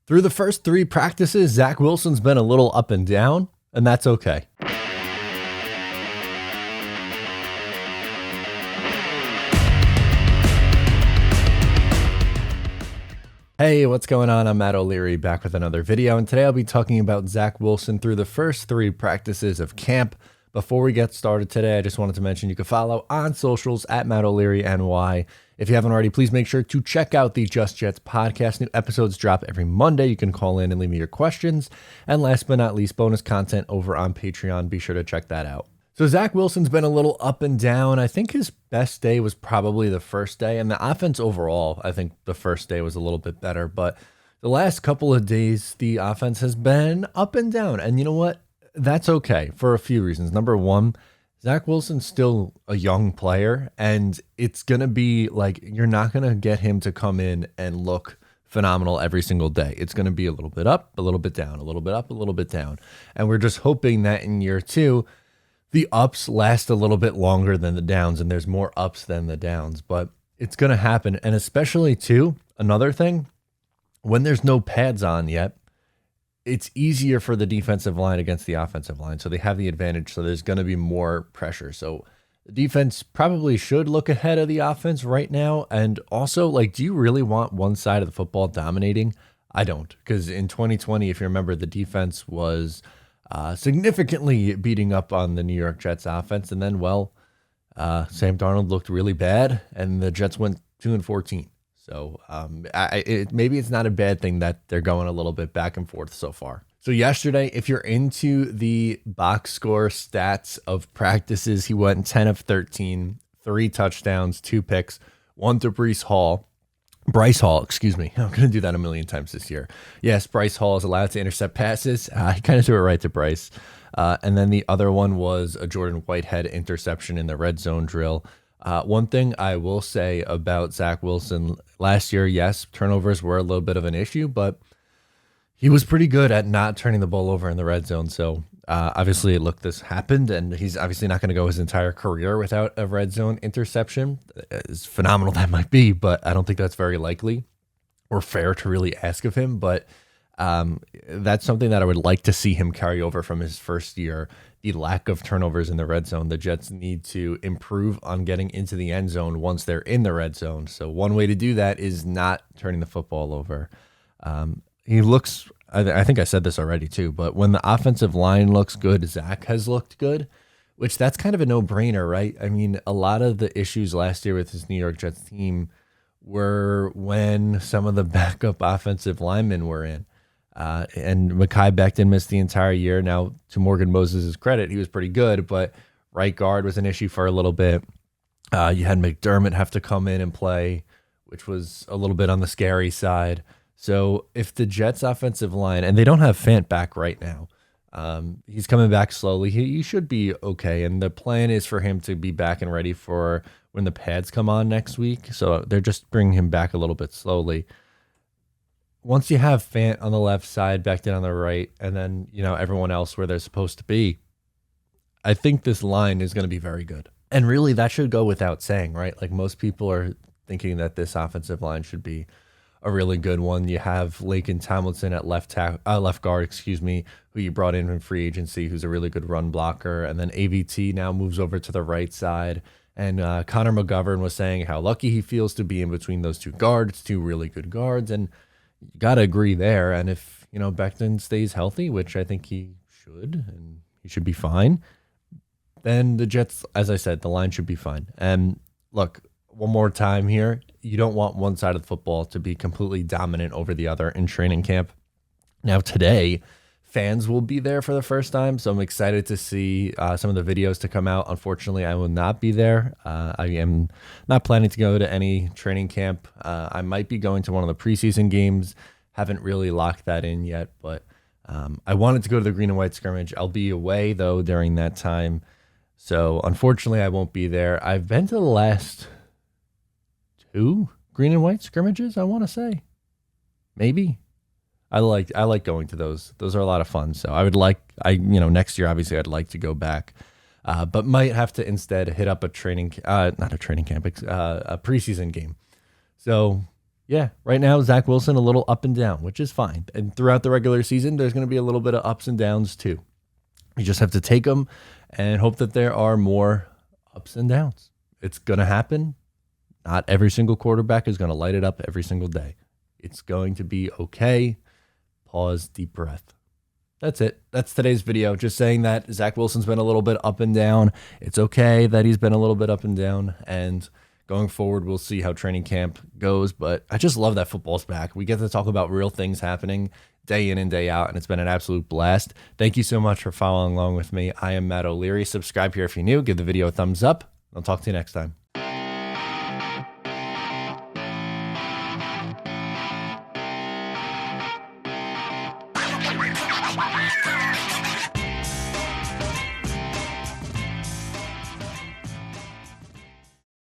Through the first three practices, Zach Wilson's been a little up and down, and that's okay. Hey, what's going on? I'm Matt O'Leary back with another video, and today I'll be talking about Zach Wilson through the first three practices of camp. Before we get started today, I just wanted to mention you can follow on socials at Matt O'Leary NY. If you haven't already, please make sure to check out the Just Jets podcast. New episodes drop every Monday. You can call in and leave me your questions. And last but not least, bonus content over on Patreon. Be sure to check that out. So Zach Wilson's been a little up and down. I think his best day was probably the first day. And the offense overall, I think the first day was a little bit better. But the last couple of days, the offense has been up and down. And you know what? That's okay for a few reasons. Number one, Zach Wilson's still a young player, and it's going to be like, you're not going to get him to come in and look phenomenal every single day. It's going to be a little bit up, a little bit down, a little bit up, a little bit down. And we're just hoping that in year two, the ups last a little bit longer than the downs, and there's more ups than the downs, but it's going to happen. And especially too, another thing, when there's no pads on yet, it's easier for the defensive line against the offensive line. So they have the advantage. So there's going to be more pressure. So the defense probably should look ahead of the offense right now. And also, like, do you really want one side of the football dominating? I don't. Because in 2020, if you remember, the defense was significantly beating up on the New York Jets offense. And then, Sam Darnold looked really bad, and the Jets went 2-14. So maybe it's not a bad thing that they're going a little bit back and forth so far. So yesterday, if you're into the box score stats of practices, he went 10 of 13, 3 touchdowns, 2 picks, 1 to Bryce Hall, excuse me. I'm going to do that a million times this year. Yes, Bryce Hall is allowed to intercept passes. He kind of threw it right to Bryce. And then the other one was a Jordan Whitehead interception in the red zone drill. One thing I will say about Zach Wilson last year, yes, turnovers were a little bit of an issue, but he was pretty good at not turning the ball over in the red zone. So obviously, look, this happened, and he's obviously not going to go his entire career without a red zone interception. As phenomenal that might be, but I don't think that's very likely or fair to really ask of him. But that's something that I would like to see him carry over from his first year. The lack of turnovers in the red zone. The Jets need to improve on getting into the end zone once they're in the red zone. So one way to do that is not turning the football over. He looks, I think I said this already too, but when the offensive line looks good, Zach has looked good, which that's kind of a no-brainer, right? I mean, a lot of the issues last year with this New York Jets team were when some of the backup offensive linemen were in. And Mekhi Becton missed the entire year. Now, to Morgan Moses' credit, he was pretty good, but right guard was an issue for a little bit. You had McDermott have to come in and play, which was a little bit on the scary side. So if the Jets offensive line, and they don't have Fant back right now, he's coming back slowly. He should be okay. And the plan is for him to be back and ready for when the pads come on next week. So they're just bringing him back a little bit slowly. Once you have Fant on the left side, Becton on the right, and then, everyone else where they're supposed to be, I think this line is going to be very good. And really, that should go without saying, right? Like, most people are thinking that this offensive line should be a really good one. You have Laken Tomlinson at left guard, who you brought in free agency, who's a really good run blocker. And then AVT now moves over to the right side. And Connor McGovern was saying how lucky he feels to be in between those two guards, two really good guards. And you got to agree there. And if, Becton stays healthy, which I think he should, and he should be fine, then the Jets, as I said, the line should be fine. And look, one more time here, you don't want one side of the football to be completely dominant over the other in training camp. Now, today, fans will be there for the first time, so I'm excited to see some of the videos to come out. Unfortunately, I will not be there. I am not planning to go to any training camp. I might be going to one of the preseason games. Haven't really locked that in yet, but I wanted to go to the green and white scrimmage. I'll be away, though, during that time. So, unfortunately, I won't be there. I've been to the last 2 green and white scrimmages, I want to say. Maybe. I like going to those. Those are a lot of fun. So next year, obviously, I'd like to go back, but might have to instead hit up a preseason game. So Yeah, right now, Zach Wilson, a little up and down, which is fine. And throughout the regular season, there's going to be a little bit of ups and downs too. You just have to take them and hope that there are more ups and downs. It's going to happen. Not every single quarterback is going to light it up every single day. It's going to be okay. Pause, deep breath. That's it. That's today's video. Just saying that Zach Wilson's been a little bit up and down. It's okay that he's been a little bit up and down. And going forward, we'll see how training camp goes. But I just love that football's back. We get to talk about real things happening day in and day out, and it's been an absolute blast. Thank you so much for following along with me. I am Matt O'Leary. Subscribe here if you're new. Give the video a thumbs up. I'll talk to you next time.